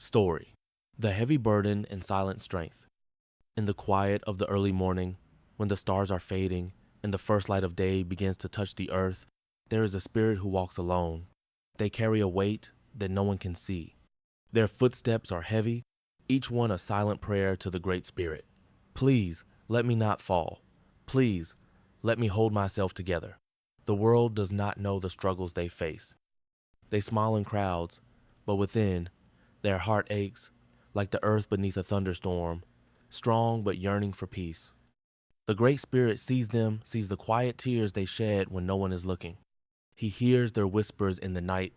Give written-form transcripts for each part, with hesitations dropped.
Story: The heavy burden and silent strength. In the quiet of the early morning, when the stars are fading and the first light of day begins to touch the earth, there is a spirit who walks alone. They carry a weight that no one can see. Their footsteps are heavy, each one a silent prayer to the Great Spirit. Please, let me not fall. Please, let me hold myself together. The world does not know the struggles they face. They smile in crowds, but within, their heart aches like the earth beneath a thunderstorm, strong but yearning for peace. The Great Spirit sees them, sees the quiet tears they shed when no one is looking. He hears their whispers in the night,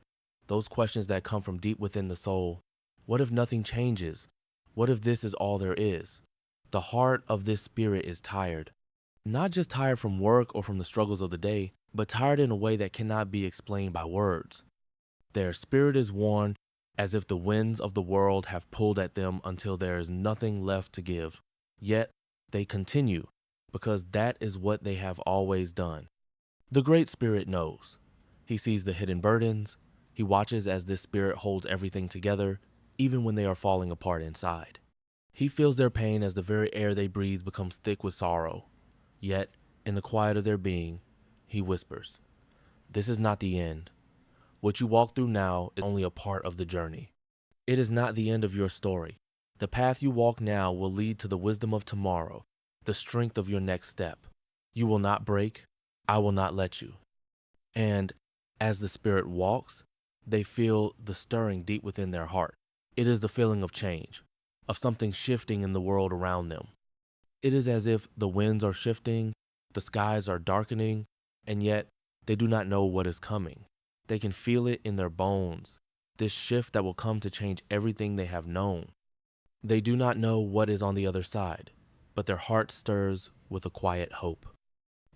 those questions that come from deep within the soul. What if nothing changes? What if this is all there is? The heart of this spirit is tired. Not just tired from work or from the struggles of the day, but tired in a way that cannot be explained by words. Their spirit is worn, as if the winds of the world have pulled at them until there is nothing left to give. Yet they continue, because that is what they have always done. The Great Spirit knows. He sees the hidden burdens. He watches as this spirit holds everything together, even when they are falling apart inside. He feels their pain as the very air they breathe becomes thick with sorrow. Yet, in the quiet of their being, he whispers, "This is not the end. What you walk through now is only a part of the journey. It is not the end of your story. The path you walk now will lead to the wisdom of tomorrow, the strength of your next step. You will not break. I will not let you." And as the spirit walks, they feel the stirring deep within their heart. It is the feeling of change, of something shifting in the world around them. It is as if the winds are shifting, the skies are darkening, and yet they do not know what is coming. They can feel it in their bones, this shift that will come to change everything they have known. They do not know what is on the other side, but their heart stirs with a quiet hope.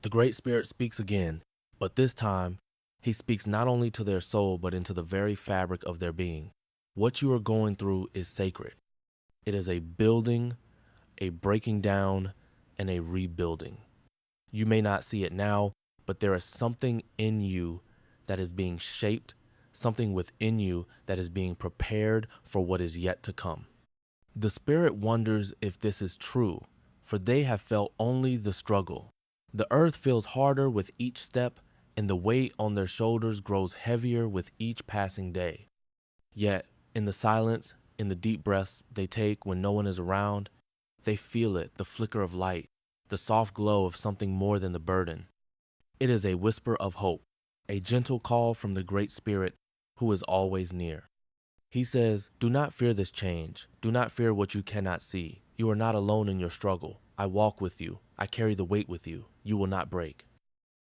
The Great Spirit speaks again, but this time, he speaks not only to their soul, but into the very fabric of their being. What you are going through is sacred. It is a building, a breaking down, and a rebuilding. You may not see it now, but there is something in you that is being shaped, something within you that is being prepared for what is yet to come. The Spirit wonders if this is true, for they have felt only the struggle. The earth feels harder with each step, and the weight on their shoulders grows heavier with each passing day. Yet, in the silence, in the deep breaths they take when no one is around, they feel it, the flicker of light, the soft glow of something more than the burden. It is a whisper of hope, a gentle call from the Great Spirit who is always near. He says, "Do not fear this change. Do not fear what you cannot see. You are not alone in your struggle. I walk with you. I carry the weight with you. You will not break.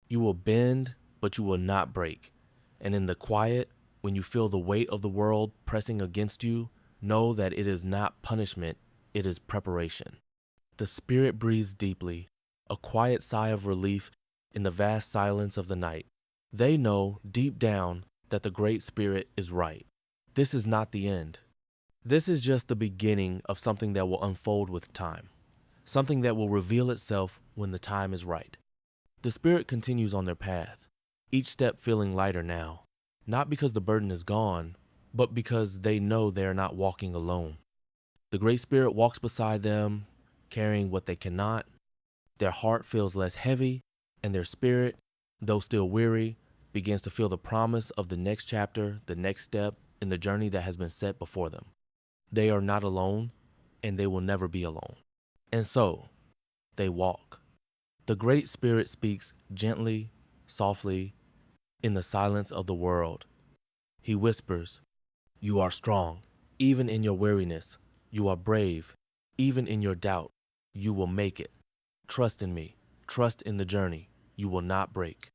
You will bend, but you will not break. And in the quiet, when you feel the weight of the world pressing against you, know that it is not punishment, it is preparation." The Spirit breathes deeply, a quiet sigh of relief in the vast silence of the night. They know deep down that the Great Spirit is right. This is not the end. This is just the beginning of something that will unfold with time, something that will reveal itself when the time is right. The Spirit continues on their path, each step feeling lighter now, not because the burden is gone, but because they know they are not walking alone. The Great Spirit walks beside them, carrying what they cannot. Their heart feels less heavy, and their spirit, though still weary, begins to feel the promise of the next chapter, the next step in the journey that has been set before them. They are not alone, and they will never be alone. And so, they walk. The Great Spirit speaks gently, softly, in the silence of the world. He whispers, "You are strong, even in your weariness. You are brave, even in your doubt. You will make it. Trust in me. Trust in the journey. You will not break.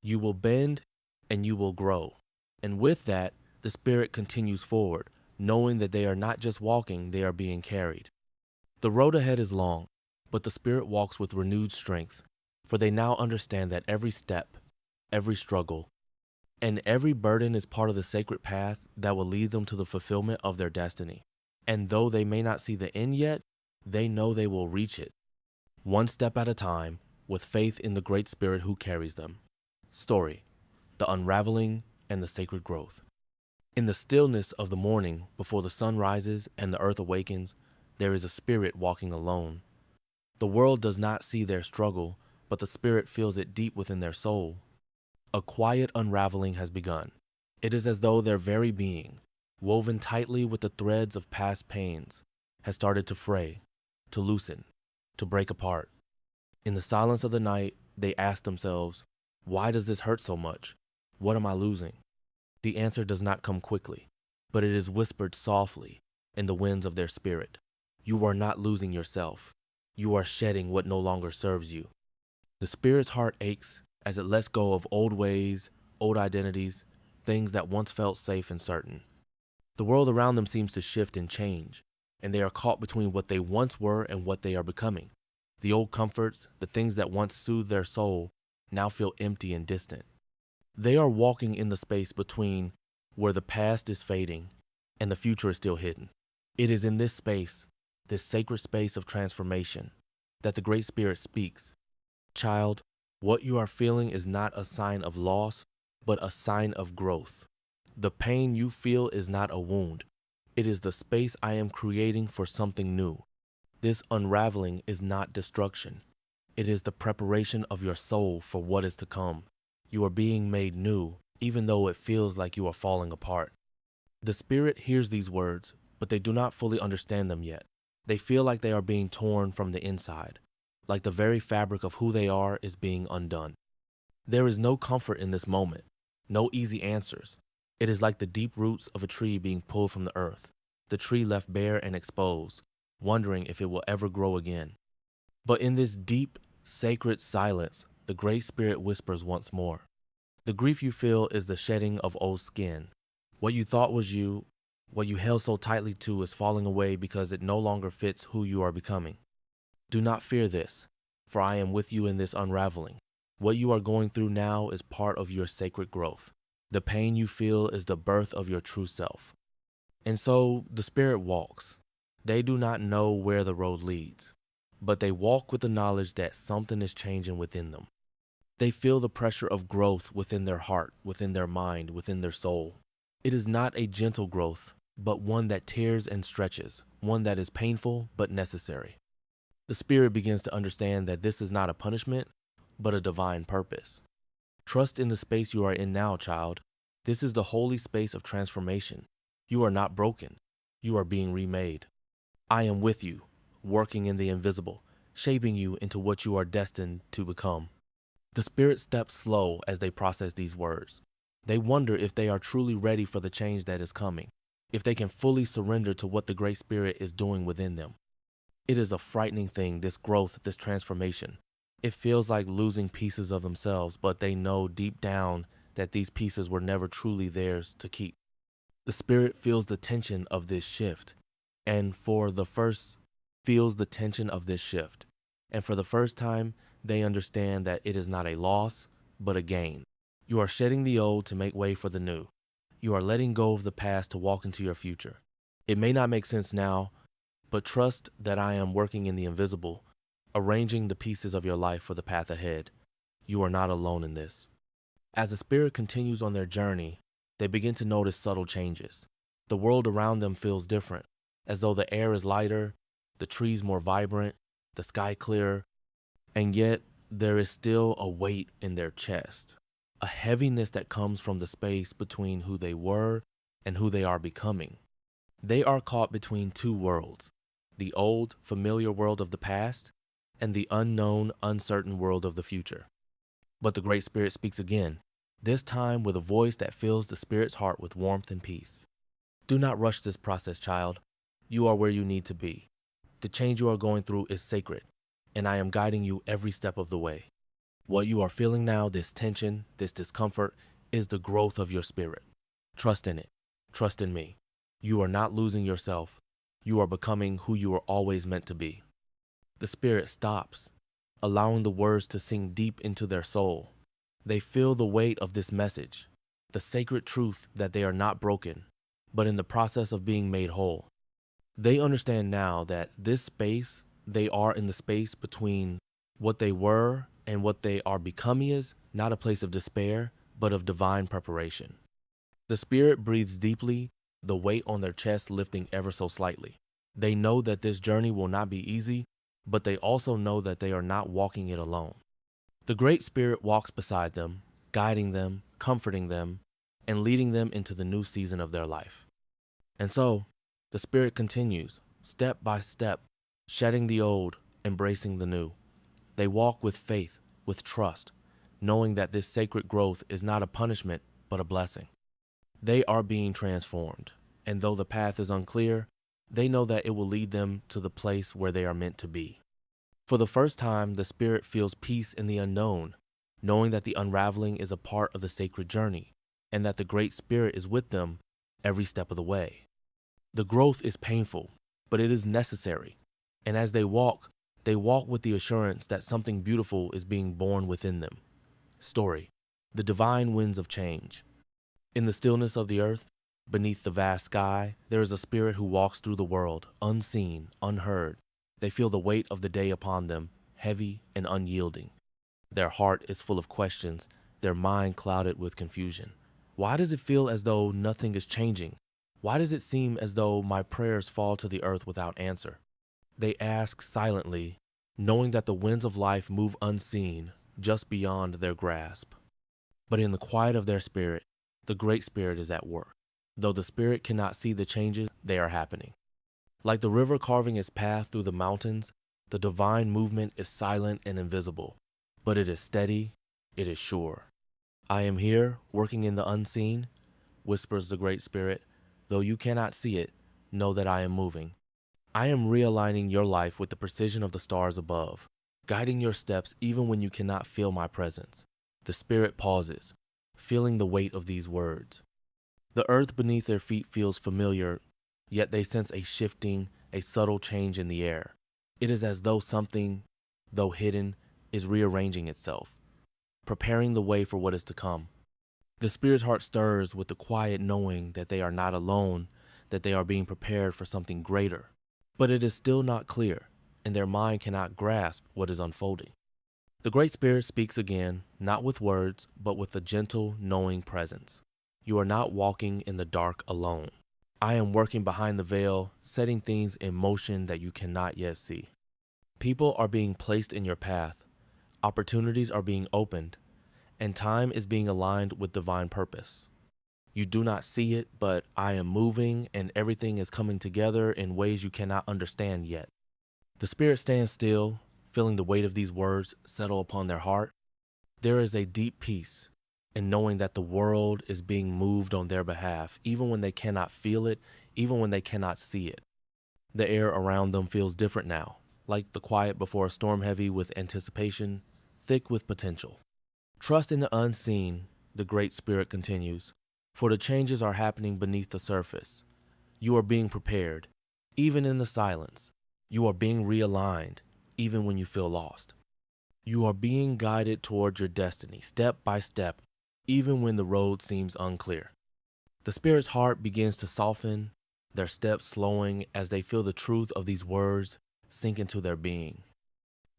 You will bend, and you will grow." And with that, the Spirit continues forward, knowing that they are not just walking, they are being carried. The road ahead is long, but the Spirit walks with renewed strength, for they now understand that every step, every struggle, and every burden is part of the sacred path that will lead them to the fulfillment of their destiny. And though they may not see the end yet, they know they will reach it, one step at a time, with faith in the Great Spirit who carries them. Story: The Unraveling and the Sacred Growth. In the stillness of the morning, before the sun rises and the earth awakens, there is a spirit walking alone. The world does not see their struggle, but the spirit feels it deep within their soul. A quiet unraveling has begun. It is as though their very being, woven tightly with the threads of past pains, has started to fray, to loosen, to break apart. In the silence of the night, they ask themselves, why does this hurt so much? What am I losing? The answer does not come quickly, but it is whispered softly in the winds of their spirit. You are not losing yourself. You are shedding what no longer serves you. The spirit's heart aches as it lets go of old ways, old identities, things that once felt safe and certain. The world around them seems to shift and change, and they are caught between what they once were and what they are becoming. The old comforts, the things that once soothed their soul, now feel empty and distant. They are walking in the space between where the past is fading and the future is still hidden. It is in this space, this sacred space of transformation, that the Great Spirit speaks. Child, what you are feeling is not a sign of loss, but a sign of growth. The pain you feel is not a wound. It is the space I am creating for something new. This unraveling is not destruction. It is the preparation of your soul for what is to come. You are being made new, even though it feels like you are falling apart. The spirit hears these words, but they do not fully understand them yet. They feel like they are being torn from the inside, like the very fabric of who they are is being undone. There is no comfort in this moment, no easy answers. It is like the deep roots of a tree being pulled from the earth, the tree left bare and exposed, wondering if it will ever grow again. But in this deep, sacred silence, the Great Spirit whispers once more. The grief you feel is the shedding of old skin. What you thought was you, what you held so tightly to, is falling away because it no longer fits who you are becoming. Do not fear this, for I am with you in this unraveling. What you are going through now is part of your sacred growth. The pain you feel is the birth of your true self. And so the Spirit walks. They do not know where the road leads, but they walk with the knowledge that something is changing within them. They feel the pressure of growth within their heart, within their mind, within their soul. It is not a gentle growth, but one that tears and stretches, one that is painful but necessary. The Spirit begins to understand that this is not a punishment, but a divine purpose. Trust in the space you are in now, child. This is the holy space of transformation. You are not broken. You are being remade. I am with you, working in the invisible, shaping you into what you are destined to become. The Spirit steps slow as they process these words. They wonder if they are truly ready for the change that is coming, if they can fully surrender to what the Great Spirit is doing within them. It is a frightening thing, this growth, this transformation. It feels like losing pieces of themselves, but they know deep down that these pieces were never truly theirs to keep. The Spirit feels the tension of this shift, and for the first time, they understand that it is not a loss, but a gain. You are shedding the old to make way for the new. You are letting go of the past to walk into your future. It may not make sense now, but trust that I am working in the invisible, arranging the pieces of your life for the path ahead. You are not alone in this. As the Spirit continues on their journey, they begin to notice subtle changes. The world around them feels different, as though the air is lighter, the trees more vibrant, the sky clearer, and yet there is still a weight in their chest, a heaviness that comes from the space between who they were and who they are becoming. They are caught between two worlds, the old, familiar world of the past and the unknown, uncertain world of the future. But the Great Spirit speaks again, this time with a voice that fills the Spirit's heart with warmth and peace. Do not rush this process, child. You are where you need to be. The change you are going through is sacred, and I am guiding you every step of the way. What you are feeling now, this tension, this discomfort, is the growth of your spirit. Trust in it. Trust in me. You are not losing yourself. You are becoming who you were always meant to be. The Spirit stops, allowing the words to sink deep into their soul. They feel the weight of this message, the sacred truth that they are not broken, but in the process of being made whole. They understand now that they are in the space between what they were and what they are becoming is not a place of despair, but of divine preparation. The Spirit breathes deeply, the weight on their chest lifting ever so slightly. They know that this journey will not be easy, but they also know that they are not walking it alone. The Great Spirit walks beside them, guiding them, comforting them, and leading them into the new season of their life. And so, the Spirit continues, step by step, shedding the old, embracing the new. They walk with faith, with trust, knowing that this sacred growth is not a punishment, but a blessing. They are being transformed, and though the path is unclear, they know that it will lead them to the place where they are meant to be. For the first time, the Spirit feels peace in the unknown, knowing that the unraveling is a part of the sacred journey, and that the Great Spirit is with them every step of the way. The growth is painful, but it is necessary, and as they walk with the assurance that something beautiful is being born within them. Story: the divine winds of change. In the stillness of the earth, beneath the vast sky, there is a spirit who walks through the world, unseen, unheard. They feel the weight of the day upon them, heavy and unyielding. Their heart is full of questions, their mind clouded with confusion. Why does it feel as though nothing is changing? Why does it seem as though my prayers fall to the earth without answer? They ask silently, knowing that the winds of life move unseen, just beyond their grasp. But in the quiet of their spirit, the Great Spirit is at work. Though the Spirit cannot see the changes, they are happening. Like the river carving its path through the mountains, the divine movement is silent and invisible, but it is steady, it is sure. I am here, working in the unseen, whispers the Great Spirit. Though you cannot see it, know that I am moving. I am realigning your life with the precision of the stars above, guiding your steps even when you cannot feel my presence. The Spirit pauses, feeling the weight of these words. The earth beneath their feet feels familiar, yet they sense a shifting, a subtle change in the air. It is as though something, though hidden, is rearranging itself, preparing the way for what is to come. The Spirit's heart stirs with the quiet knowing that they are not alone, that they are being prepared for something greater. But it is still not clear, and their mind cannot grasp what is unfolding. The Great Spirit speaks again, not with words, but with a gentle, knowing presence. You are not walking in the dark alone. I am working behind the veil, setting things in motion that you cannot yet see. People are being placed in your path, opportunities are being opened, and time is being aligned with divine purpose. You do not see it, but I am moving and everything is coming together in ways you cannot understand yet. The Spirit stands still, feeling the weight of these words settle upon their heart. There is a deep peace in knowing that the world is being moved on their behalf, even when they cannot feel it, even when they cannot see it. The air around them feels different now, like the quiet before a storm, heavy with anticipation, thick with potential. Trust in the unseen, the Great Spirit continues, for the changes are happening beneath the surface. You are being prepared, even in the silence. You are being realigned, even when you feel lost. You are being guided toward your destiny, step by step, even when the road seems unclear. The Spirit's heart begins to soften, their steps slowing as they feel the truth of these words sink into their being.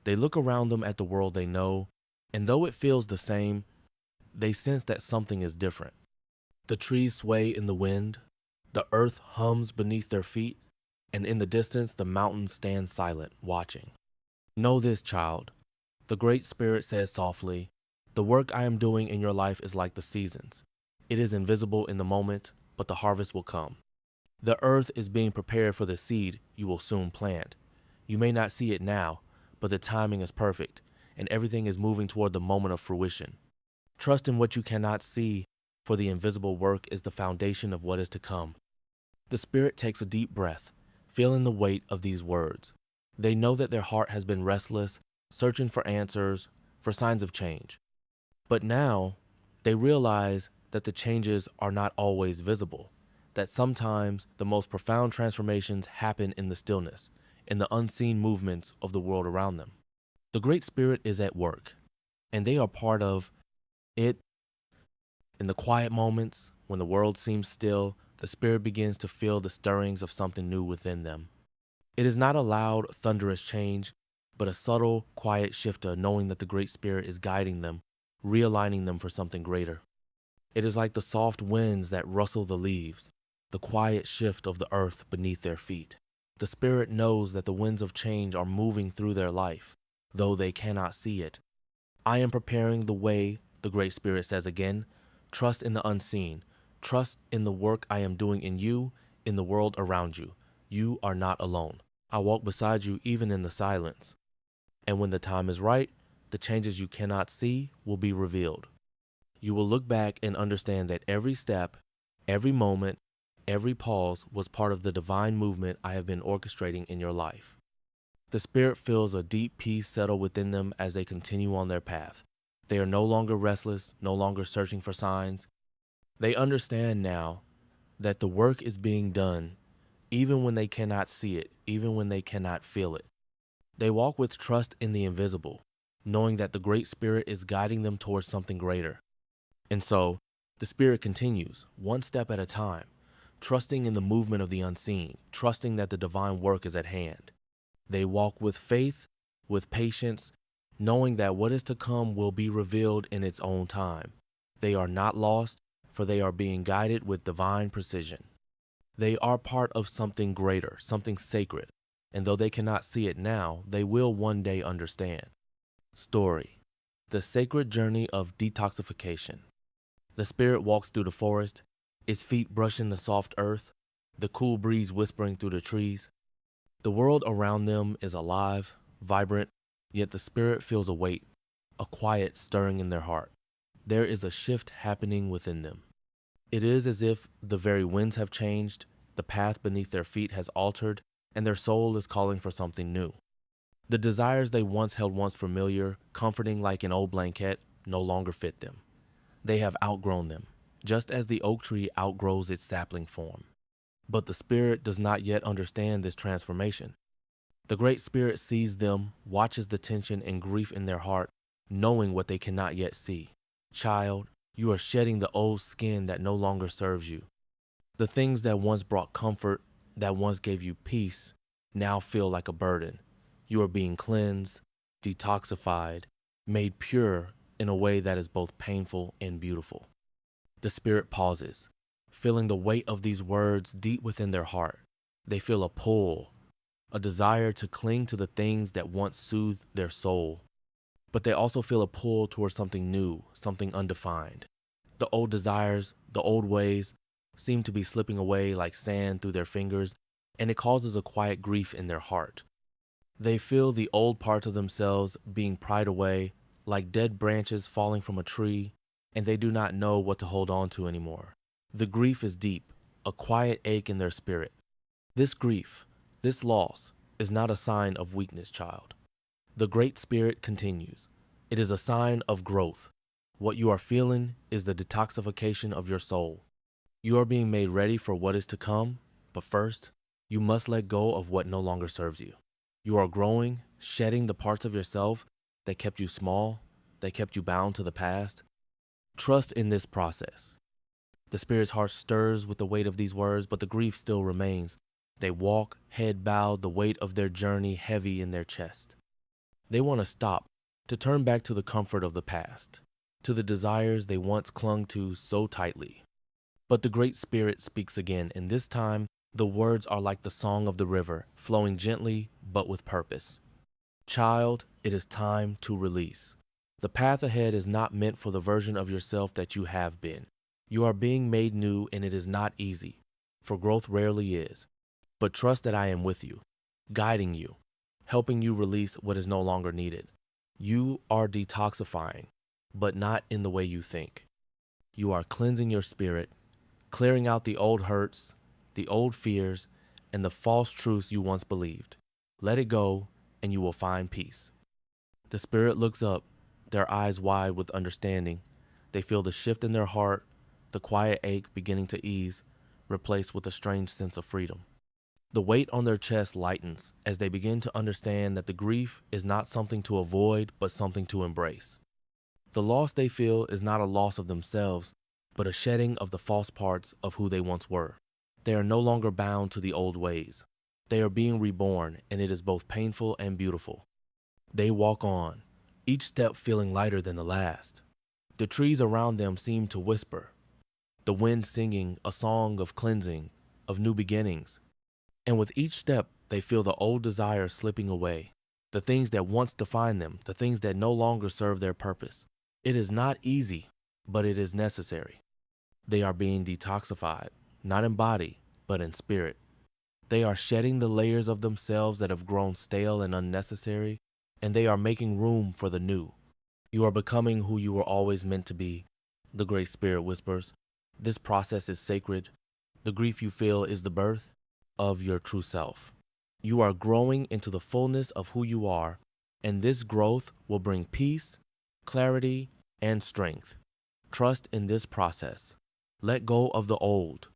They look around them at the world they know, and though it feels the same, they sense that something is different. The trees sway in the wind, the earth hums beneath their feet, and in the distance the mountains stand silent, watching. Know this, child, the Great Spirit says softly, the work I am doing in your life is like the seasons. It is invisible in the moment, but the harvest will come. The earth is being prepared for the seed you will soon plant. You may not see it now, but the timing is perfect, and everything is moving toward the moment of fruition. Trust in what you cannot see, for the invisible work is the foundation of what is to come. The Spirit takes a deep breath, feeling the weight of these words. They know that their heart has been restless, searching for answers, for signs of change. But now, they realize that the changes are not always visible, that sometimes the most profound transformations happen in the stillness, in the unseen movements of the world around them. The Great Spirit is at work, and they are part of it. In the quiet moments, when the world seems still, the Spirit begins to feel the stirrings of something new within them. It is not a loud, thunderous change, but a subtle, quiet shift of knowing that the Great Spirit is guiding them, realigning them for something greater. It is like the soft winds that rustle the leaves, the quiet shift of the earth beneath their feet. The spirit knows that the winds of change are moving through their life, though they cannot see it. I am preparing the way, the Great Spirit says again. Trust in the unseen. Trust in the work I am doing in you, in the world around you. You are not alone. I walk beside you even in the silence. And when the time is right, the changes you cannot see will be revealed. You will look back and understand that every step, every moment, every pause was part of the divine movement I have been orchestrating in your life. The Spirit feels a deep peace settle within them as they continue on their path. They are no longer restless, no longer searching for signs. They understand now that the work is being done even when they cannot see it, even when they cannot feel it. They walk with trust in the invisible, knowing that the Great Spirit is guiding them towards something greater. And so, the Spirit continues, one step at a time, trusting in the movement of the unseen, trusting that the divine work is at hand. They walk with faith, with patience, knowing that what is to come will be revealed in its own time. They are not lost, for they are being guided with divine precision. They are part of something greater, something sacred, and though they cannot see it now, they will one day understand. Story: the sacred journey of detoxification. The Spirit walks through the forest, its feet brushing the soft earth, the cool breeze whispering through the trees. The world around them is alive, vibrant, yet the Spirit feels a weight, a quiet stirring in their heart. There is a shift happening within them. It is as if the very winds have changed, the path beneath their feet has altered, and their soul is calling for something new. The desires they once held once familiar, comforting like an old blanket, no longer fit them. They have outgrown them, just as the oak tree outgrows its sapling form. But the Spirit does not yet understand this transformation. The Great Spirit sees them, watches the tension and grief in their heart, knowing what they cannot yet see. Child, you are shedding the old skin that no longer serves you. The things that once brought comfort, that once gave you peace, now feel like a burden. You are being cleansed, detoxified, made pure in a way that is both painful and beautiful. The Spirit pauses, feeling the weight of these words deep within their heart. They feel a pull, a desire to cling to the things that once soothed their soul. But they also feel a pull towards something new, something undefined. The old desires, the old ways, seem to be slipping away like sand through their fingers, and it causes a quiet grief in their heart. They feel the old parts of themselves being pried away, like dead branches falling from a tree, and they do not know what to hold on to anymore. The grief is deep, a quiet ache in their spirit. This grief, this loss, is not a sign of weakness, child. The Great Spirit continues. It is a sign of growth. What you are feeling is the detoxification of your soul. You are being made ready for what is to come, but first, you must let go of what no longer serves you. You are growing, shedding the parts of yourself that kept you small, that kept you bound to the past. Trust in this process. The Spirit's heart stirs with the weight of these words, but the grief still remains. They walk, head bowed, the weight of their journey heavy in their chest. They want to stop, to turn back to the comfort of the past, to the desires they once clung to so tightly. But the Great Spirit speaks again, and this time, the words are like the song of the river, flowing gently but with purpose. Child, it is time to release. The path ahead is not meant for the version of yourself that you have been. You are being made new, and it is not easy, for growth rarely is. But trust that I am with you, guiding you, helping you release what is no longer needed. You are detoxifying, but not in the way you think. You are cleansing your spirit, clearing out the old hurts, the old fears, and the false truths you once believed. Let it go, and you will find peace. The Spirit looks up, their eyes wide with understanding. They feel the shift in their heart, the quiet ache beginning to ease, replaced with a strange sense of freedom. The weight on their chest lightens as they begin to understand that the grief is not something to avoid, but something to embrace. The loss they feel is not a loss of themselves, but a shedding of the false parts of who they once were. They are no longer bound to the old ways. They are being reborn, and it is both painful and beautiful. They walk on, each step feeling lighter than the last. The trees around them seem to whisper, the wind singing a song of cleansing, of new beginnings. And with each step, they feel the old desires slipping away, the things that once defined them, the things that no longer serve their purpose. It is not easy, but it is necessary. They are being detoxified, not in body, but in spirit. They are shedding the layers of themselves that have grown stale and unnecessary, and they are making room for the new. You are becoming who you were always meant to be, the Great Spirit whispers. This process is sacred. The grief you feel is the birth of your true self. You are growing into the fullness of who you are, and this growth will bring peace, clarity, and strength. Trust in this process. Let go of the old.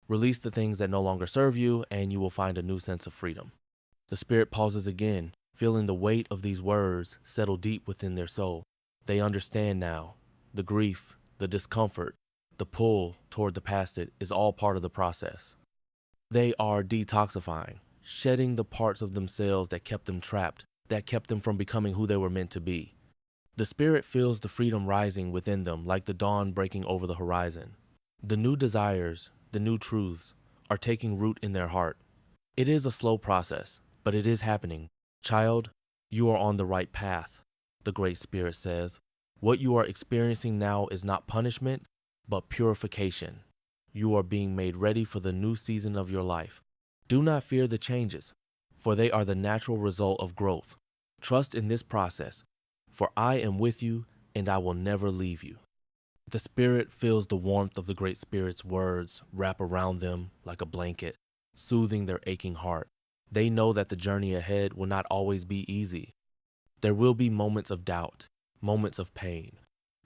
Release the things that no longer serve you, and you will find a new sense of freedom. The Spirit pauses again, feeling the weight of these words settle deep within their soul. They understand now. The grief, the discomfort, the pull toward the past it is all part of the process. They are detoxifying, shedding the parts of themselves that kept them trapped, that kept them from becoming who they were meant to be. The Spirit feels the freedom rising within them like the dawn breaking over the horizon. The new desires, the new truths, are taking root in their heart. It is a slow process, but it is happening. Child, you are on the right path, the Great Spirit says. What you are experiencing now is not punishment, but purification. You are being made ready for the new season of your life. Do not fear the changes, for they are the natural result of growth. Trust in this process, for I am with you and I will never leave you. The Spirit feels the warmth of the Great Spirit's words wrap around them like a blanket, soothing their aching heart. They know that the journey ahead will not always be easy. There will be moments of doubt, moments of pain,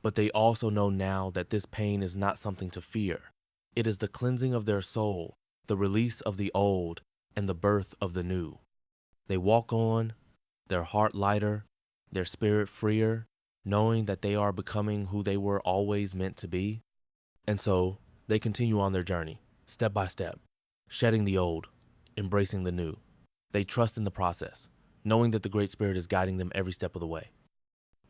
but they also know now that this pain is not something to fear. It is the cleansing of their soul, the release of the old, and the birth of the new. They walk on, their heart lighter, their spirit freer, knowing that they are becoming who they were always meant to be. And so they continue on their journey, step by step, shedding the old, embracing the new. They trust in the process, knowing that the Great Spirit is guiding them every step of the way.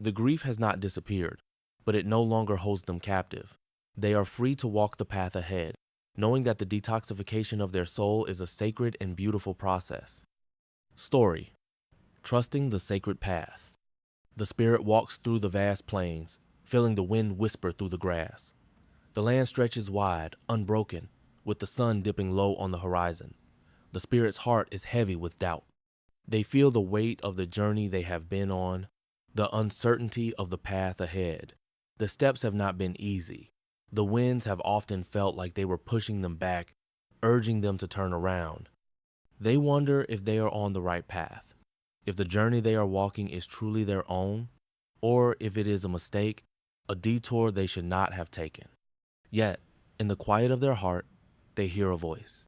The grief has not disappeared, but it no longer holds them captive. They are free to walk the path ahead, knowing that the detoxification of their soul is a sacred and beautiful process. Story: Trusting the Sacred Path. The Spirit walks through the vast plains, feeling the wind whisper through the grass. The land stretches wide, unbroken, with the sun dipping low on the horizon. The Spirit's heart is heavy with doubt. They feel the weight of the journey they have been on, the uncertainty of the path ahead. The steps have not been easy. The winds have often felt like they were pushing them back, urging them to turn around. They wonder if they are on the right path, if the journey they are walking is truly their own, or if it is a mistake, a detour they should not have taken. Yet, in the quiet of their heart, they hear a voice.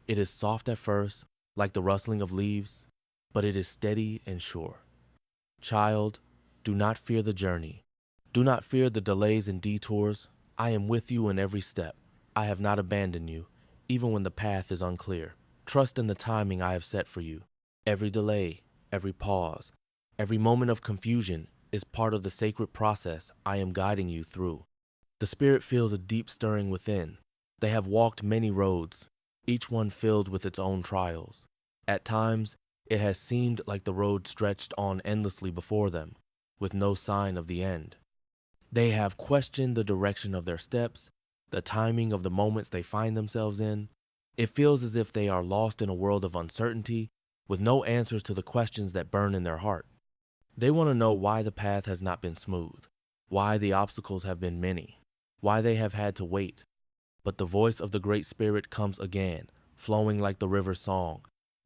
It is soft at first, like the rustling of leaves, but it is steady and sure. Child, do not fear the journey. Do not fear the delays and detours. I am with you in every step. I have not abandoned you, even when the path is unclear. Trust in the timing I have set for you. Every delay, every pause, every moment of confusion is part of the sacred process I am guiding you through. The Spirit feels a deep stirring within. They have walked many roads, each one filled with its own trials. At times, it has seemed like the road stretched on endlessly before them, with no sign of the end. They have questioned the direction of their steps, the timing of the moments they find themselves in. It feels as if they are lost in a world of uncertainty, with no answers to the questions that burn in their heart. They want to know why the path has not been smooth, why the obstacles have been many, why they have had to wait. But the voice of the Great Spirit comes again, flowing like the river's song,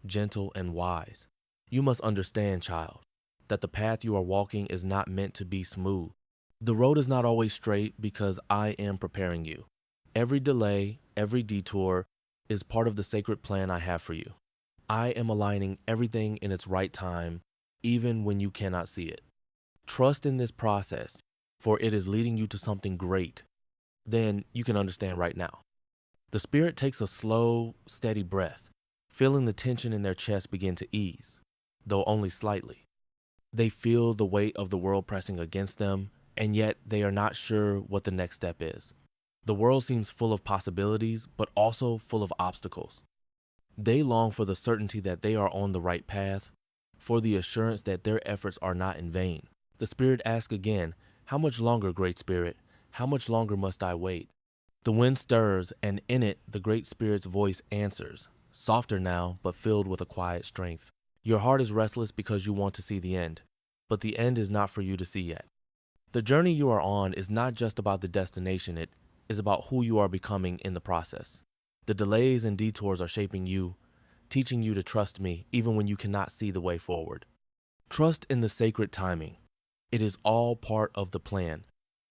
gentle and wise. You must understand, child, that the path you are walking is not meant to be smooth. The road is not always straight because I am preparing you. Every delay, every detour is part of the sacred plan I have for you. I am aligning everything in its right time, even when you cannot see it. Trust in this process, for it is leading you to something great. Then you can understand right now. The Spirit takes a slow, steady breath, feeling the tension in their chest begin to ease, though only slightly. They feel the weight of the world pressing against them, and yet they are not sure what the next step is. The world seems full of possibilities, but also full of obstacles. They long for the certainty that they are on the right path, for the assurance that their efforts are not in vain. The Spirit asks again, "How much longer, Great Spirit? How much longer must I wait?" The wind stirs, and in it the Great Spirit's voice answers, softer now, but filled with a quiet strength. Your heart is restless because you want to see the end, but the end is not for you to see yet. The journey you are on is not just about the destination, it is about who you are becoming in the process. The delays and detours are shaping you, teaching you to trust me even when you cannot see the way forward. Trust in the sacred timing. It is all part of the plan.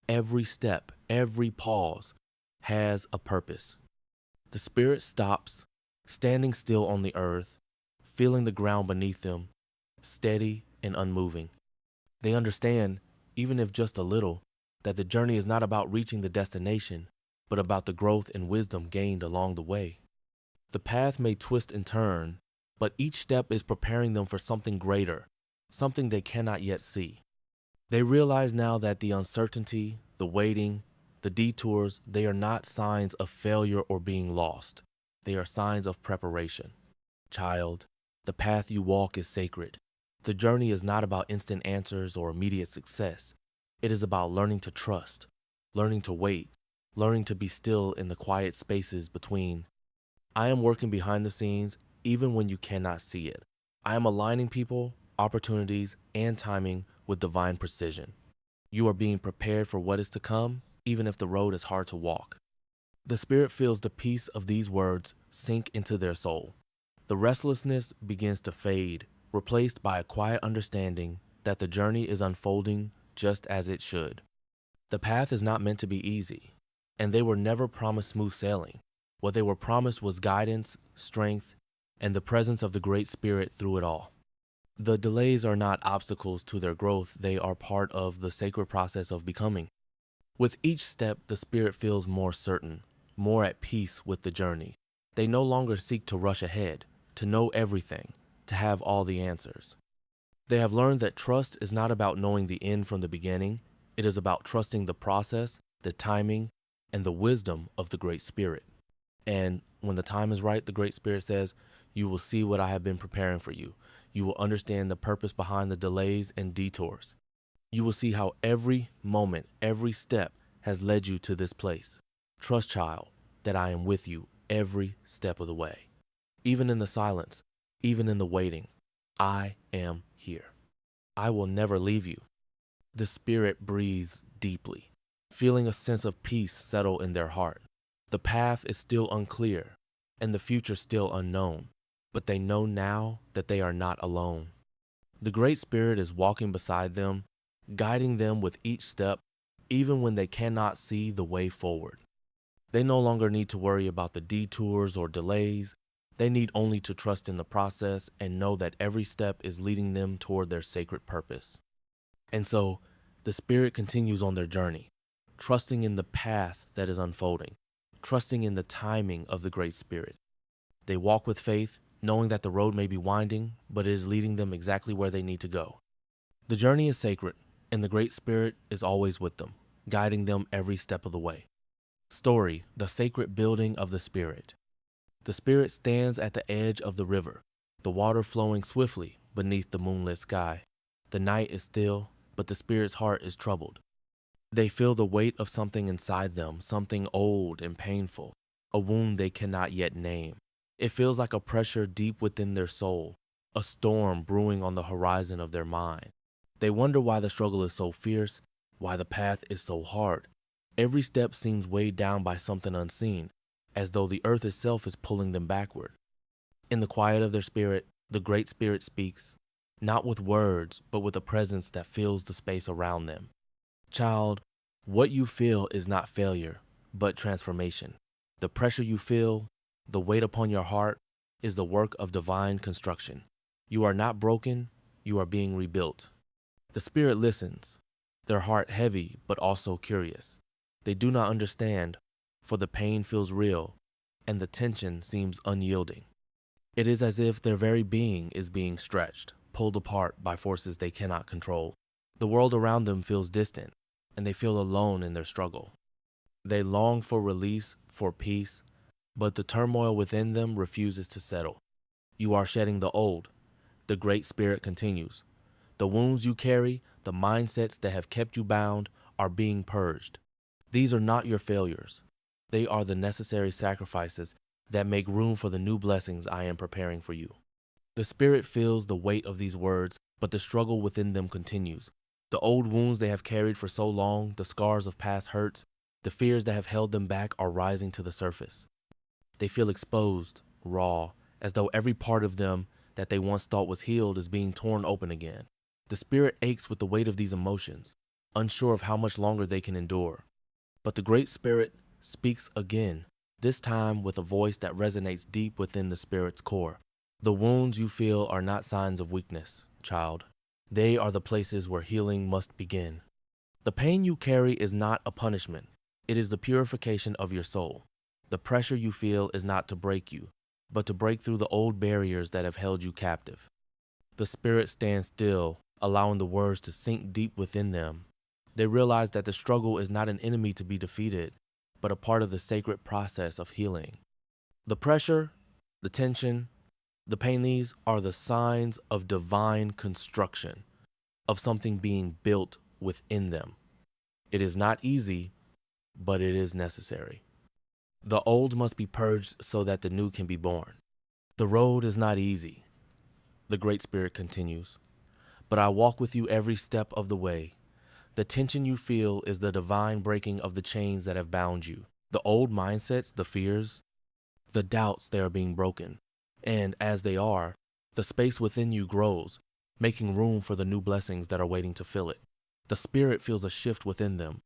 Every step, every pause has a purpose. The Spirit stops, standing still on the earth, feeling the ground beneath them, steady and unmoving. They understand, even if just a little, that the journey is not about reaching the destination, but about the growth and wisdom gained along the way. The path may twist and turn, but each step is preparing them for something greater, something they cannot yet see. They realize now that the uncertainty, the waiting, the detours, they are not signs of failure or being lost. They are signs of preparation. Child, the path you walk is sacred. The journey is not about instant answers or immediate success. It is about learning to trust, learning to wait, learning to be still in the quiet spaces between. I am working behind the scenes even when you cannot see it. I am aligning people, opportunities, and timing with divine precision. You are being prepared for what is to come, even if the road is hard to walk. The Spirit feels the peace of these words sink into their soul. The restlessness begins to fade, replaced by a quiet understanding that the journey is unfolding just as it should. The path is not meant to be easy, and they were never promised smooth sailing. What they were promised was guidance, strength, and the presence of the Great Spirit through it all. The delays are not obstacles to their growth, they are part of the sacred process of becoming. With each step, the Spirit feels more certain, more at peace with the journey. They no longer seek to rush ahead, to know everything, to have all the answers. They have learned that trust is not about knowing the end from the beginning, it is about trusting the process, the timing, and the wisdom of the Great Spirit. And when the time is right, the Great Spirit says, "You will see what I have been preparing for you. You will understand the purpose behind the delays and detours. You will see how every moment, every step has led you to this place. Trust, child, that I am with you every step of the way. Even in the silence, even in the waiting, I am here. I will never leave you." The Spirit breathes deeply, feeling a sense of peace settle in their heart. The path is still unclear, and the future still unknown, but they know now that they are not alone. The Great Spirit is walking beside them, guiding them with each step, even when they cannot see the way forward. They no longer need to worry about the detours or delays. They need only to trust in the process and know that every step is leading them toward their sacred purpose. And so, the Spirit continues on their journey, trusting in the path that is unfolding, trusting in the timing of the Great Spirit. They walk with faith, knowing that the road may be winding, but it is leading them exactly where they need to go. The journey is sacred, and the Great Spirit is always with them, guiding them every step of the way. Story: the sacred building of the Spirit. The Spirit stands at the edge of the river, the water flowing swiftly beneath the moonlit sky. The night is still, but the Spirit's heart is troubled. They feel the weight of something inside them, something old and painful, a wound they cannot yet name. It feels like a pressure deep within their soul, a storm brewing on the horizon of their mind. They wonder why the struggle is so fierce, why the path is so hard. Every step seems weighed down by something unseen, as though the earth itself is pulling them backward. In the quiet of their spirit, the Great Spirit speaks, not with words, but with a presence that fills the space around them. Child, what you feel is not failure, but transformation. The pressure you feel, the weight upon your heart, is the work of divine construction. You are not broken, you are being rebuilt. The Spirit listens, their heart heavy but also curious. They do not understand, for the pain feels real, and the tension seems unyielding. It is as if their very being is being stretched, pulled apart by forces they cannot control. The world around them feels distant, and they feel alone in their struggle. They long for release, for peace, but the turmoil within them refuses to settle. You are shedding the old, the Great Spirit continues. The wounds you carry, the mindsets that have kept you bound, are being purged. These are not your failures. They are the necessary sacrifices that make room for the new blessings I am preparing for you. The Spirit feels the weight of these words, but the struggle within them continues. The old wounds they have carried for so long, the scars of past hurts, the fears that have held them back are rising to the surface. They feel exposed, raw, as though every part of them that they once thought was healed is being torn open again. The Spirit aches with the weight of these emotions, unsure of how much longer they can endure. But the Great Spirit speaks again, this time with a voice that resonates deep within the Spirit's core. The wounds you feel are not signs of weakness, child. They are the places where healing must begin. The pain you carry is not a punishment. It is the purification of your soul. The pressure you feel is not to break you, but to break through the old barriers that have held you captive. The Spirit stands still, allowing the words to sink deep within them. They realize that the struggle is not an enemy to be defeated, but a part of the sacred process of healing. The pressure, the tension, the pain, these are the signs of divine construction, of something being built within them. It is not easy, but it is necessary. The old must be purged so that the new can be born. The road is not easy, the Great Spirit continues, but I walk with you every step of the way. The tension you feel is the divine breaking of the chains that have bound you. The old mindsets, the fears, the doubts, they are being broken. And as they are, the space within you grows, making room for the new blessings that are waiting to fill it. The Spirit feels a shift within them,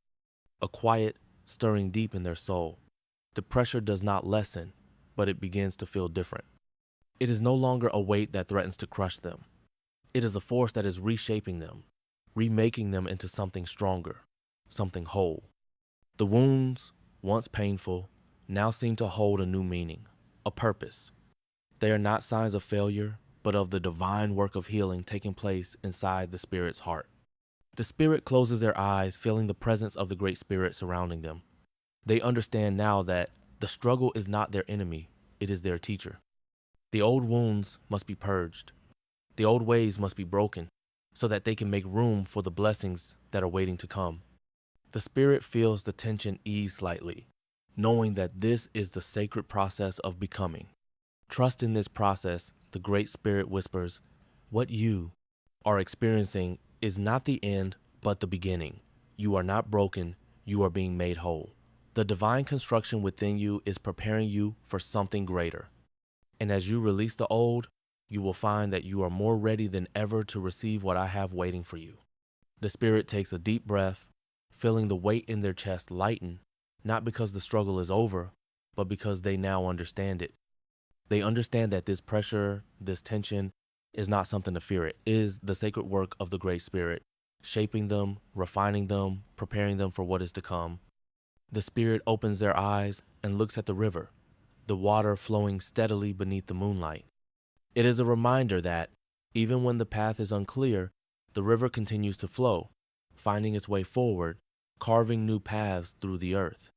a quiet stirring deep in their soul. The pressure does not lessen, but it begins to feel different. It is no longer a weight that threatens to crush them. It is a force that is reshaping them, remaking them into something stronger, something whole. The wounds, once painful, now seem to hold a new meaning, a purpose. They are not signs of failure, but of the divine work of healing taking place inside the Spirit's heart. The Spirit closes their eyes, feeling the presence of the Great Spirit surrounding them. They understand now that the struggle is not their enemy, it is their teacher. The old wounds must be purged. The old ways must be broken so that they can make room for the blessings that are waiting to come. The Spirit feels the tension ease slightly, knowing that this is the sacred process of becoming. Trust in this process, the Great Spirit whispers, what you are experiencing is not the end, but the beginning. You are not broken, you are being made whole. The divine construction within you is preparing you for something greater. And as you release the old, you will find that you are more ready than ever to receive what I have waiting for you. The Spirit takes a deep breath, feeling the weight in their chest lighten, not because the struggle is over, but because they now understand it. They understand that this pressure, this tension, is not something to fear. It is the sacred work of the Great Spirit, shaping them, refining them, preparing them for what is to come. The Spirit opens their eyes and looks at the river, the water flowing steadily beneath the moonlight. It is a reminder that, even when the path is unclear, the river continues to flow, finding its way forward, carving new paths through the earth.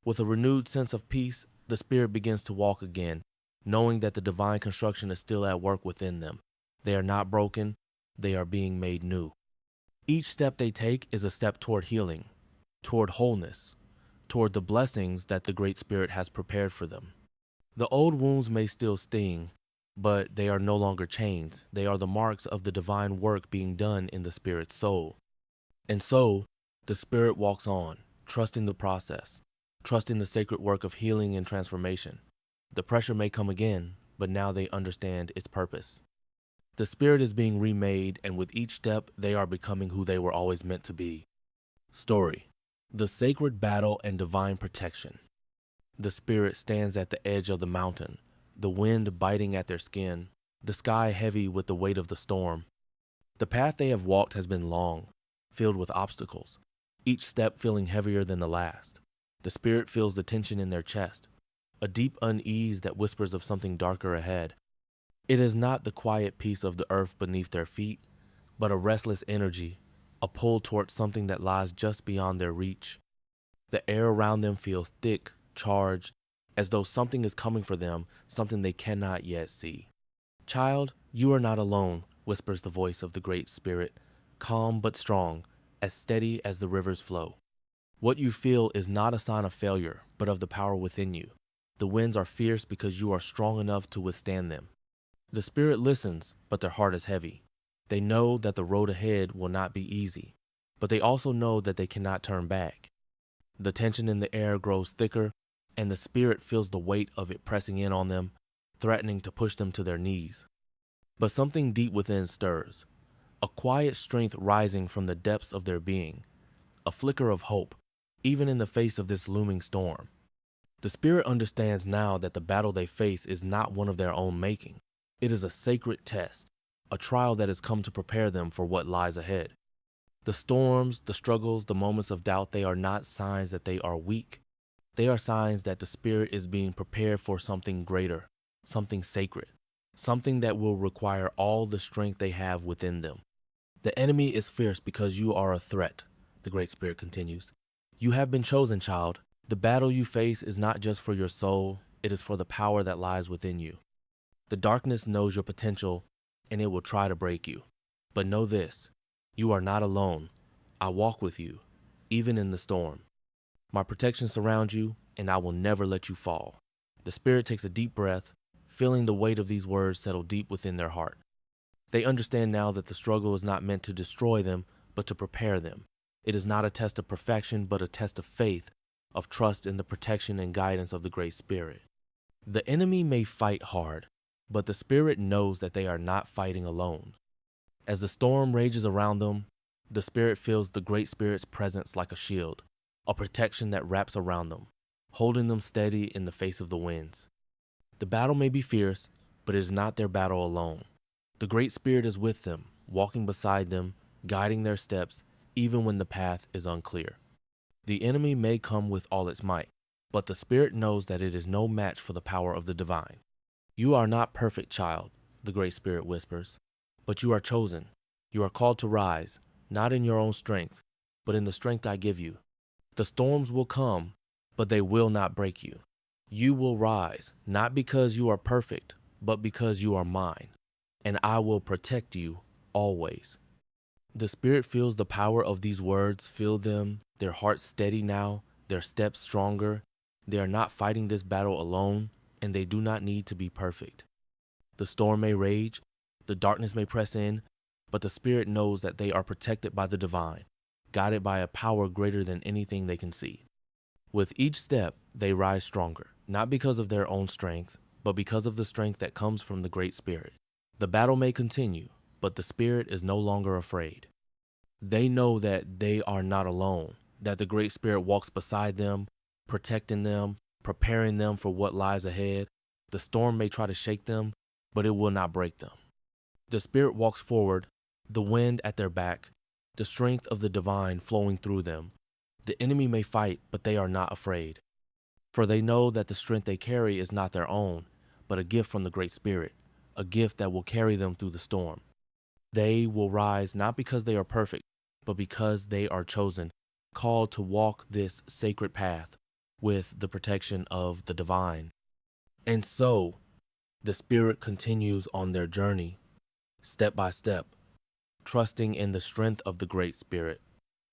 With a renewed sense of peace, the Spirit begins to walk again, knowing that the divine construction is still at work within them. They are not broken, they are being made new. Each step they take is a step toward healing, toward wholeness, toward the blessings that the Great Spirit has prepared for them. The old wounds may still sting, but they are no longer chains. They are the marks of the divine work being done in the Spirit's soul. And so, the Spirit walks on, trusting the process, trusting the sacred work of healing and transformation. The pressure may come again, but now they understand its purpose. The Spirit is being remade, and with each step, they are becoming who they were always meant to be. Story: the sacred battle and divine protection. The Spirit stands at the edge of the mountain, the wind biting at their skin, the sky heavy with the weight of the storm. The path they have walked has been long, filled with obstacles, each step feeling heavier than the last. The Spirit feels the tension in their chest, a deep unease that whispers of something darker ahead. It is not the quiet peace of the earth beneath their feet, but a restless energy, a pull towards something that lies just beyond their reach. The air around them feels thick, charged, as though something is coming for them, something they cannot yet see. Child, you are not alone, whispers the voice of the Great Spirit, calm but strong, as steady as the river's flow. What you feel is not a sign of failure, but of the power within you. The winds are fierce because you are strong enough to withstand them. The Spirit listens, but their heart is heavy. They know that the road ahead will not be easy, but they also know that they cannot turn back. The tension in the air grows thicker, and the Spirit feels the weight of it pressing in on them, threatening to push them to their knees. But something deep within stirs, a quiet strength rising from the depths of their being, a flicker of hope, even in the face of this looming storm. The Spirit understands now that the battle they face is not one of their own making. It is a sacred test, a trial that has come to prepare them for what lies ahead. The storms, the struggles, the moments of doubt, they are not signs that they are weak. They are signs that the Spirit is being prepared for something greater, something sacred, something that will require all the strength they have within them. The enemy is fierce because you are a threat, the Great Spirit continues. You have been chosen, child. The battle you face is not just for your soul, it is for the power that lies within you. The darkness knows your potential, and it will try to break you. But know this, you are not alone. I walk with you, even in the storm. My protection surrounds you, and I will never let you fall. The Spirit takes a deep breath, feeling the weight of these words settle deep within their heart. They understand now that the struggle is not meant to destroy them, but to prepare them. It is not a test of perfection, but a test of faith, of trust in the protection and guidance of the Great Spirit. The enemy may fight hard, but the Spirit knows that they are not fighting alone. As the storm rages around them, the Spirit feels the Great Spirit's presence like a shield, a protection that wraps around them, holding them steady in the face of the winds. The battle may be fierce, but it is not their battle alone. The Great Spirit is with them, walking beside them, guiding their steps, even when the path is unclear. The enemy may come with all its might, but the Spirit knows that it is no match for the power of the divine. You are not perfect, child, the Great Spirit whispers, but you are chosen. You are called to rise, not in your own strength, but in the strength I give you. The storms will come, but they will not break you. You will rise, not because you are perfect, but because you are mine, and I will protect you always. The Spirit feels the power of these words, feel them, their hearts steady now, their steps stronger. They are not fighting this battle alone, and they do not need to be perfect. The storm may rage, the darkness may press in, but the Spirit knows that they are protected by the divine, guided by a power greater than anything they can see. With each step, they rise stronger, not because of their own strength, but because of the strength that comes from the Great Spirit. The battle may continue, but the Spirit is no longer afraid. They know that they are not alone, that the Great Spirit walks beside them, protecting them, preparing them for what lies ahead. The storm may try to shake them, but it will not break them. The Spirit walks forward, the wind at their back, the strength of the divine flowing through them. The enemy may fight, but they are not afraid. For they know that the strength they carry is not their own, but a gift from the Great Spirit, a gift that will carry them through the storm. They will rise not because they are perfect, but because they are chosen, called to walk this sacred path with the protection of the divine. And so, the Spirit continues on their journey, step by step, trusting in the strength of the Great Spirit,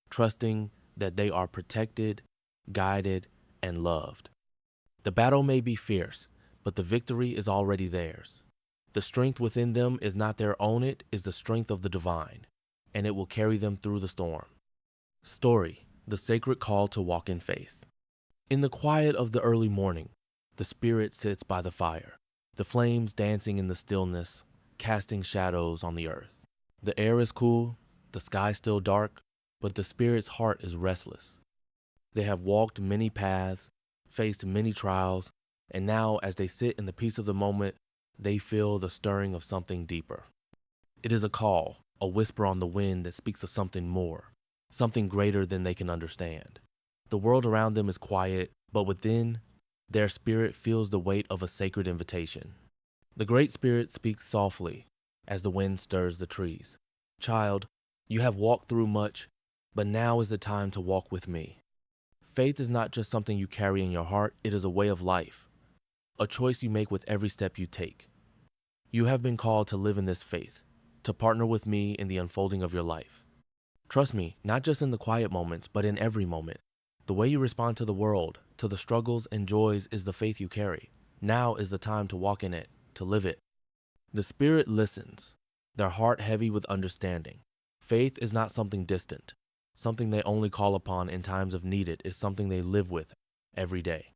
trusting that they are protected, guided, and loved. The battle may be fierce, but the victory is already theirs. The strength within them is not their own, it is the strength of the divine, and it will carry them through the storm. Story: the sacred call to walk in faith. In the quiet of the early morning, the Spirit sits by the fire, the flames dancing in the stillness, casting shadows on the earth. The air is cool, the sky still dark, but the Spirit's heart is restless. They have walked many paths, faced many trials, and now as they sit in the peace of the moment, they feel the stirring of something deeper. It is a call, a whisper on the wind that speaks of something more, something greater than they can understand. The world around them is quiet, but within, their spirit feels the weight of a sacred invitation. The Great Spirit speaks softly as the wind stirs the trees. Child, you have walked through much, but now is the time to walk with me. Faith is not just something you carry in your heart, it is a way of life, a choice you make with every step you take. You have been called to live in this faith, to partner with me in the unfolding of your life. Trust me, not just in the quiet moments, but in every moment. The way you respond to the world, to the struggles and joys is the faith you carry. Now is the time to walk in it, to live it. The Spirit listens, their heart heavy with understanding. Faith is not something distant, something they only call upon in times of need. It is something they live with every day.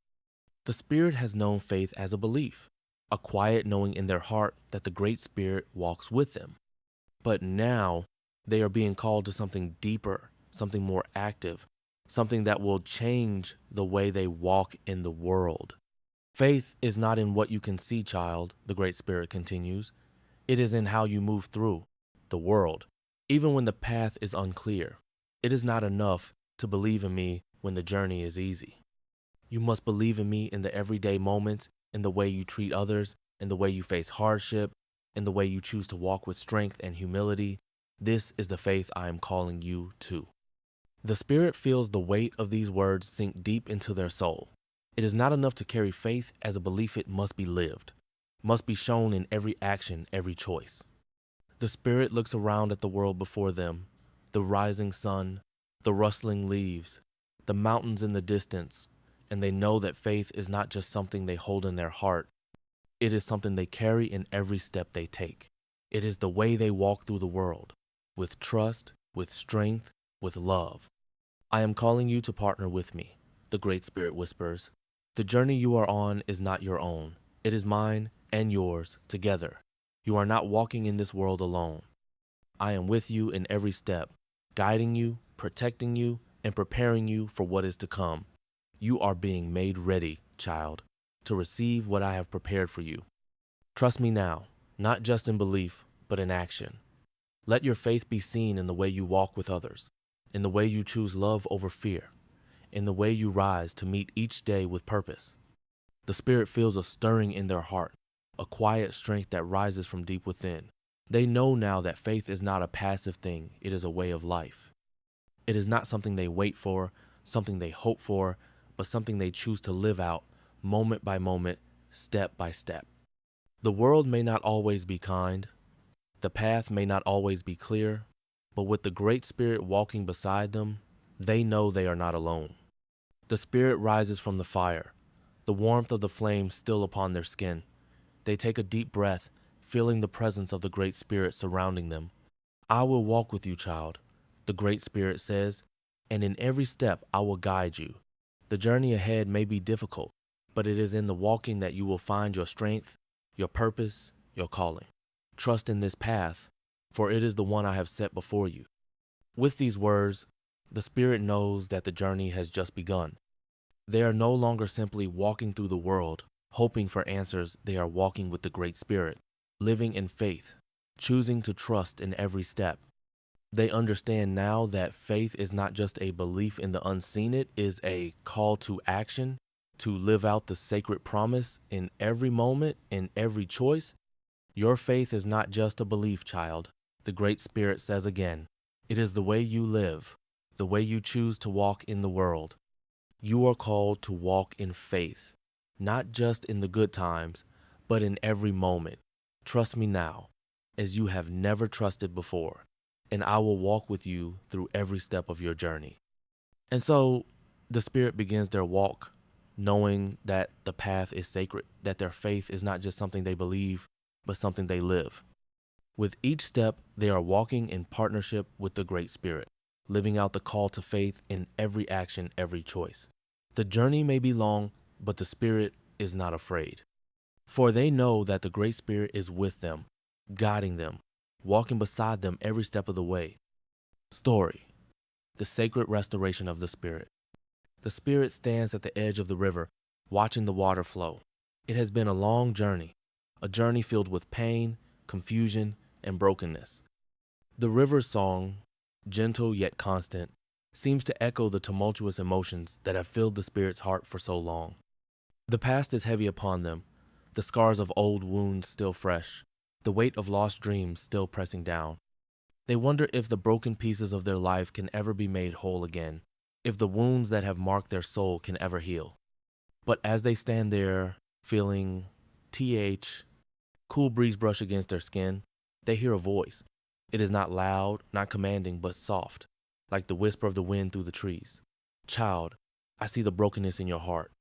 The Spirit has known faith as a belief, a quiet knowing in their heart that the Great Spirit walks with them. But now they are being called to something deeper, something more active, something that will change the way they walk in the world. Faith is not in what you can see, child, the Great Spirit continues. It is in how you move through the world, even when the path is unclear. It is not enough to believe in me when the journey is easy. You must believe in me in the everyday moments, in the way you treat others, in the way you face hardship, in the way you choose to walk with strength and humility. This is the faith I am calling you to. The Spirit feels the weight of these words sink deep into their soul. It is not enough to carry faith as a belief. It must be lived, must be shown in every action, every choice. The Spirit looks around at the world before them, the rising sun, the rustling leaves, the mountains in the distance, and they know that faith is not just something they hold in their heart. It is something they carry in every step they take. It is the way they walk through the world, with trust, with strength, with love. I am calling you to partner with me, the Great Spirit whispers. The journey you are on is not your own. It is mine and yours together. You are not walking in this world alone. I am with you in every step, guiding you, protecting you, and preparing you for what is to come. You are being made ready, child, to receive what I have prepared for you. Trust me now, not just in belief, but in action. Let your faith be seen in the way you walk with others, in the way you choose love over fear, in the way you rise to meet each day with purpose. The Spirit feels a stirring in their heart, a quiet strength that rises from deep within. They know now that faith is not a passive thing, it is a way of life. It is not something they wait for, something they hope for, but something they choose to live out, moment by moment, step by step. The world may not always be kind, the path may not always be clear, but with the Great Spirit walking beside them, they know they are not alone. The Spirit rises from the fire, the warmth of the flame still upon their skin. They take a deep breath, feeling the presence of the Great Spirit surrounding them. I will walk with you, child, the Great Spirit says, and in every step I will guide you. The journey ahead may be difficult, but it is in the walking that you will find your strength, your purpose, your calling. Trust in this path, for it is the one I have set before you. With these words, the Spirit knows that the journey has just begun. They are no longer simply walking through the world, hoping for answers. They are walking with the Great Spirit, living in faith, choosing to trust in every step. They understand now that faith is not just a belief in the unseen, it is a call to action, to live out the sacred promise in every moment, in every choice. Your faith is not just a belief, child, the Great Spirit says again. It is the way you live, the way you choose to walk in the world. You are called to walk in faith, not just in the good times, but in every moment. Trust me now, as you have never trusted before, and I will walk with you through every step of your journey. And so the Spirit begins their walk, knowing that the path is sacred, that their faith is not just something they believe, but something they live. With each step, they are walking in partnership with the Great Spirit, living out the call to faith in every action, every choice. The journey may be long, but the Spirit is not afraid. For they know that the Great Spirit is with them, guiding them, walking beside them every step of the way. Story: the sacred restoration of the Spirit. The Spirit stands at the edge of the river, watching the water flow. It has been a long journey, a journey filled with pain, confusion, and brokenness. The river's song, gentle yet constant, seems to echo the tumultuous emotions that have filled the Spirit's heart for so long. The past is heavy upon them, the scars of old wounds still fresh, the weight of lost dreams still pressing down. They wonder if the broken pieces of their life can ever be made whole again. if the wounds that have marked their soul can ever heal. But as they stand there, feeling th, cool breeze brush against their skin, they hear a voice. It is not loud, not commanding, but soft, like the whisper of the wind through the trees. Child, I see the brokenness in your heart.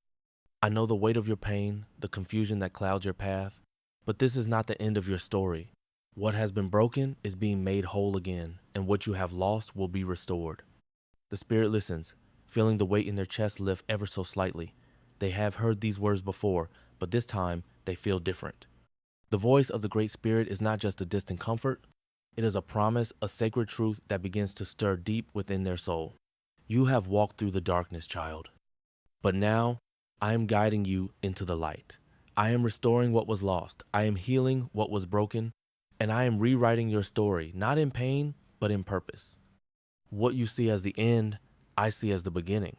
I know the weight of your pain, the confusion that clouds your path, but this is not the end of your story. What has been broken is being made whole again, and what you have lost will be restored. The spirit listens, feeling the weight in their chest lift ever so slightly. They have heard these words before, but this time they feel different. The voice of the Great Spirit is not just a distant comfort, it is a promise, a sacred truth that begins to stir deep within their soul. You have walked through the darkness, child, but now I am guiding you into the light. I am restoring what was lost, I am healing what was broken, and I am rewriting your story, not in pain, but in purpose. What you see as the end, I see as the beginning.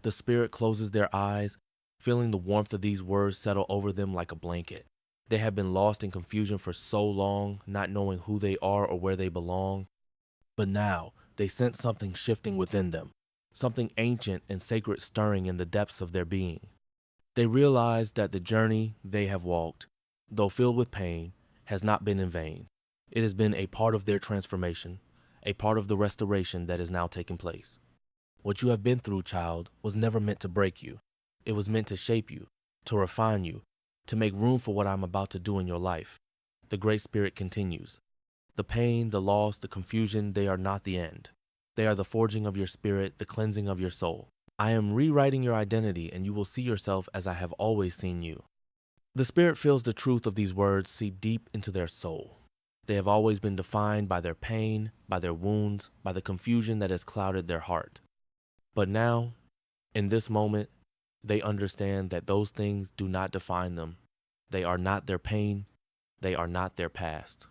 The spirit closes their eyes, feeling the warmth of these words settle over them like a blanket. They have been lost in confusion for so long, not knowing who they are or where they belong. But now, they sense something shifting within them, something ancient and sacred stirring in the depths of their being. They realize that the journey they have walked, though filled with pain, has not been in vain. It has been a part of their transformation, a part of the restoration that is now taking place. What you have been through, child, was never meant to break you. It was meant to shape you, to refine you, to make room for what I'm about to do in your life. The Great Spirit continues. The pain, the loss, the confusion, they are not the end. They are the forging of your spirit, the cleansing of your soul. I am rewriting your identity, and you will see yourself as I have always seen you. The Spirit feels the truth of these words seep deep into their soul. They have always been defined by their pain, by their wounds, by the confusion that has clouded their heart. But now, in this moment, they understand that those things do not define them. They are not their pain. They are not their past.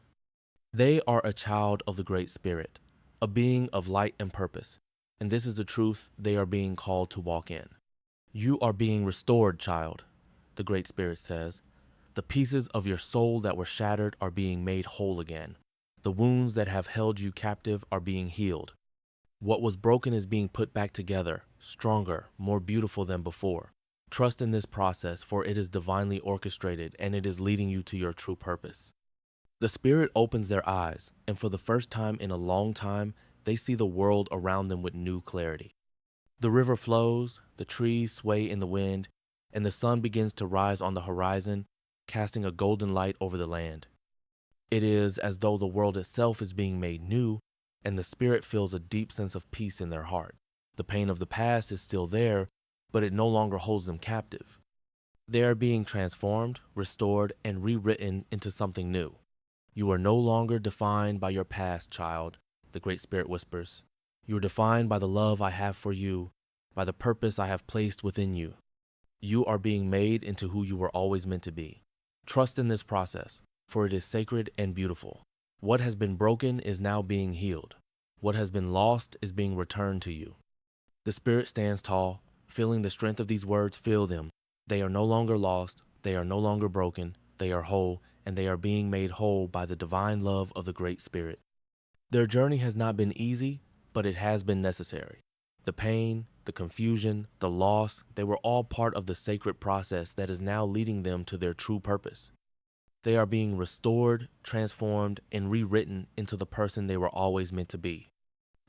They are a child of the Great Spirit, a being of light and purpose, and this is the truth they are being called to walk in. You are being restored, child, the Great Spirit says. The pieces of your soul that were shattered are being made whole again. The wounds that have held you captive are being healed. What was broken is being put back together, stronger, more beautiful than before. Trust in this process, for it is divinely orchestrated and it is leading you to your true purpose. The Spirit opens their eyes, and for the first time in a long time, they see the world around them with new clarity. The river flows, the trees sway in the wind, and the sun begins to rise on the horizon, casting a golden light over the land. It is as though the world itself is being made new, and the Spirit feels a deep sense of peace in their heart. The pain of the past is still there, but it no longer holds them captive. They are being transformed, restored, and rewritten into something new. You are no longer defined by your past, child, the Great Spirit whispers. You are defined by the love I have for you, by the purpose I have placed within you. You are being made into who you were always meant to be. Trust in this process, for it is sacred and beautiful. What has been broken is now being healed. What has been lost is being returned to you. The Spirit stands tall, feeling the strength of these words fill them. They are no longer lost, they are no longer broken, they are whole, and they are being made whole by the divine love of the Great Spirit. Their journey has not been easy, but it has been necessary. The pain, the confusion, the loss, they were all part of the sacred process that is now leading them to their true purpose. They are being restored, transformed, and rewritten into the person they were always meant to be.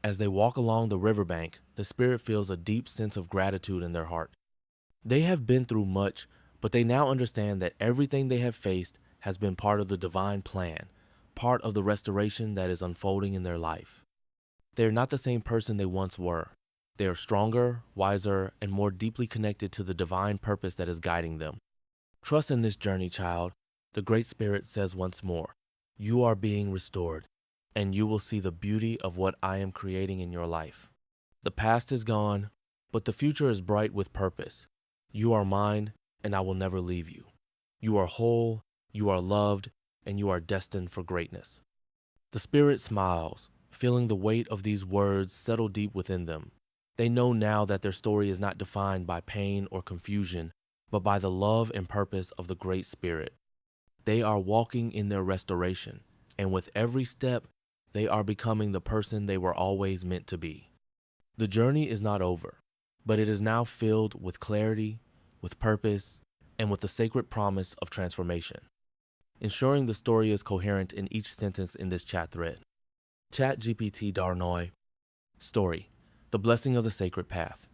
As they walk along the riverbank, the Spirit feels a deep sense of gratitude in their heart. They have been through much, but they now understand that everything they have faced has been part of the divine plan, part of the restoration that is unfolding in their life. They are not the same person they once were. They are stronger, wiser, and more deeply connected to the divine purpose that is guiding them. Trust in this journey, child. The Great Spirit says once more, you are being restored, and you will see the beauty of what I am creating in your life. The past is gone, but the future is bright with purpose. You are mine, and I will never leave you. You are whole, you are loved, and you are destined for greatness. The Spirit smiles, feeling the weight of these words settle deep within them. They know now that their story is not defined by pain or confusion, but by the love and purpose of the Great Spirit. They are walking in their restoration, and with every step, they are becoming the person they were always meant to be. The journey is not over, but it is now filled with clarity, with purpose, and with the sacred promise of transformation, ensuring the story is coherent in each sentence in this chat thread. ChatGPT Darnoy. Story. The blessing of the sacred path.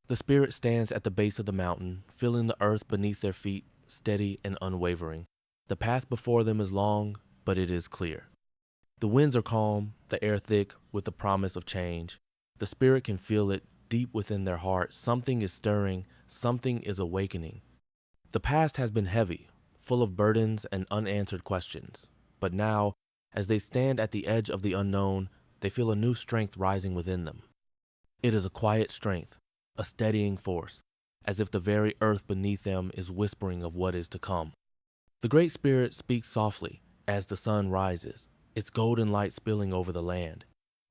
The spirit stands at the base of the mountain, feeling the earth beneath their feet, steady and unwavering. The path before them is long, but it is clear. The winds are calm, the air thick with the promise of change. The spirit can feel it deep within their heart. Something is stirring, something is awakening. The past has been heavy, full of burdens and unanswered questions. But now, as they stand at the edge of the unknown, they feel a new strength rising within them. It is a quiet strength, a steadying force, as if the very earth beneath them is whispering of what is to come. The Great Spirit speaks softly as the sun rises, its golden light spilling over the land.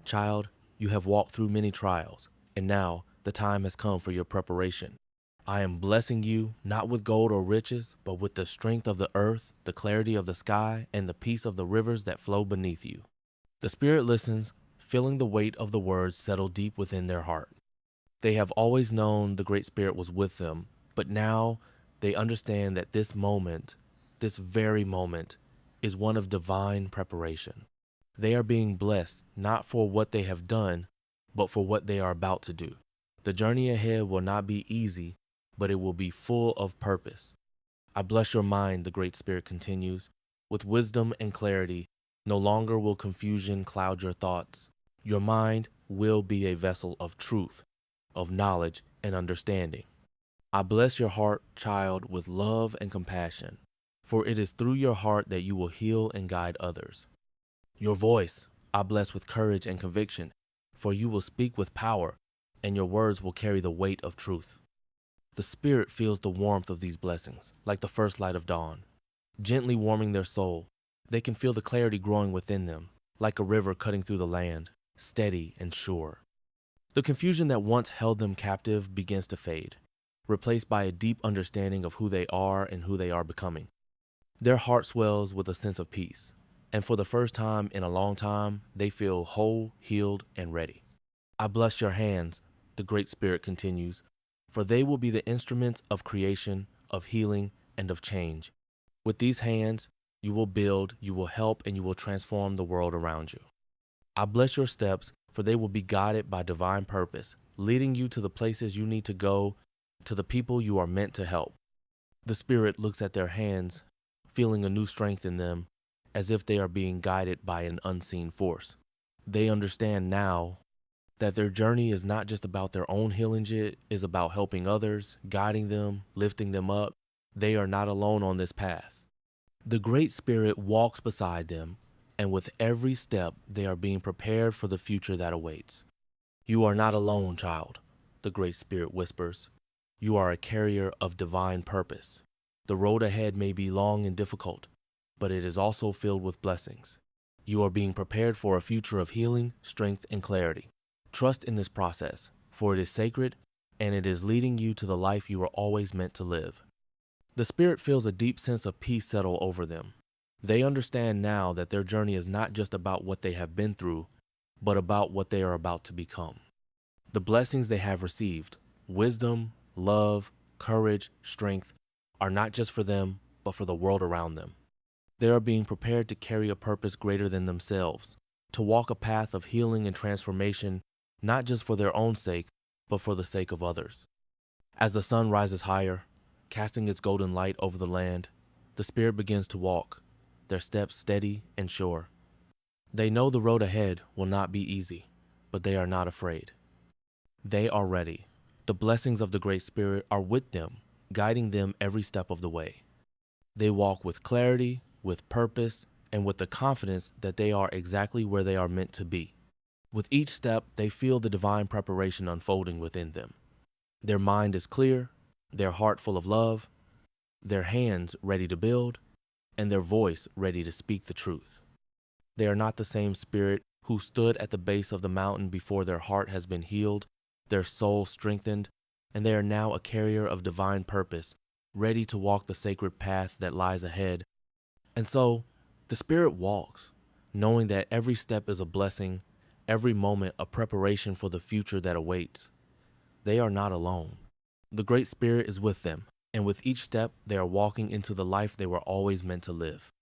Child, you have walked through many trials, and now the time has come for your preparation. I am blessing you not with gold or riches, but with the strength of the earth, the clarity of the sky, and the peace of the rivers that flow beneath you. The Spirit listens, feeling the weight of the words settle deep within their heart. They have always known the Great Spirit was with them, but now they understand that this moment, this very moment, is one of divine preparation. They are being blessed not for what they have done, but for what they are about to do. The journey ahead will not be easy, but it will be full of purpose. I bless your mind, the Great Spirit continues. With wisdom and clarity, no longer will confusion cloud your thoughts. Your mind will be a vessel of truth, of knowledge and understanding. I bless your heart, child, with love and compassion, for it is through your heart that you will heal and guide others. Your voice I bless with courage and conviction, for you will speak with power, and your words will carry the weight of truth. The Spirit feels the warmth of these blessings, like the first light of dawn, gently warming their soul. They can feel the clarity growing within them, like a river cutting through the land, steady and sure. The confusion that once held them captive begins to fade, replaced by a deep understanding of who they are and who they are becoming. Their heart swells with a sense of peace, and for the first time in a long time, they feel whole, healed, and ready. I bless your hands, the Great Spirit continues, for they will be the instruments of creation, of healing, and of change. With these hands, you will build, you will help, and you will transform the world around you. I bless your steps, for they will be guided by divine purpose, leading you to the places you need to go, to the people you are meant to help. The Spirit looks at their hands, feeling a new strength in them, as if they are being guided by an unseen force. They understand now that their journey is not just about their own healing, it is about helping others, guiding them, lifting them up. They are not alone on this path. The Great Spirit walks beside them, and with every step, they are being prepared for the future that awaits. You are not alone, child, the Great Spirit whispers. You are a carrier of divine purpose. The road ahead may be long and difficult, but it is also filled with blessings. You are being prepared for a future of healing, strength, and clarity. Trust in this process, for it is sacred, and it is leading you to the life you were always meant to live. The Spirit feels a deep sense of peace settle over them. They understand now that their journey is not just about what they have been through, but about what they are about to become. The blessings they have received, wisdom, love, courage, strength, are not just for them, but for the world around them. They are being prepared to carry a purpose greater than themselves, to walk a path of healing and transformation, not just for their own sake, but for the sake of others. As the sun rises higher, casting its golden light over the land, the Spirit begins to walk, their steps steady and sure. They know the road ahead will not be easy, but they are not afraid. They are ready. The blessings of the Great Spirit are with them, guiding them every step of the way. They walk with clarity, with purpose, and with the confidence that they are exactly where they are meant to be. With each step, they feel the divine preparation unfolding within them. Their mind is clear, their heart full of love, their hands ready to build, and their voice ready to speak the truth. They are not the same spirit who stood at the base of the mountain before their heart has been healed, their soul strengthened, and they are now a carrier of divine purpose, ready to walk the sacred path that lies ahead. And so, the Spirit walks, knowing that every step is a blessing, every moment a preparation for the future that awaits. They are not alone. The Great Spirit is with them, and with each step, they are walking into the life they were always meant to live.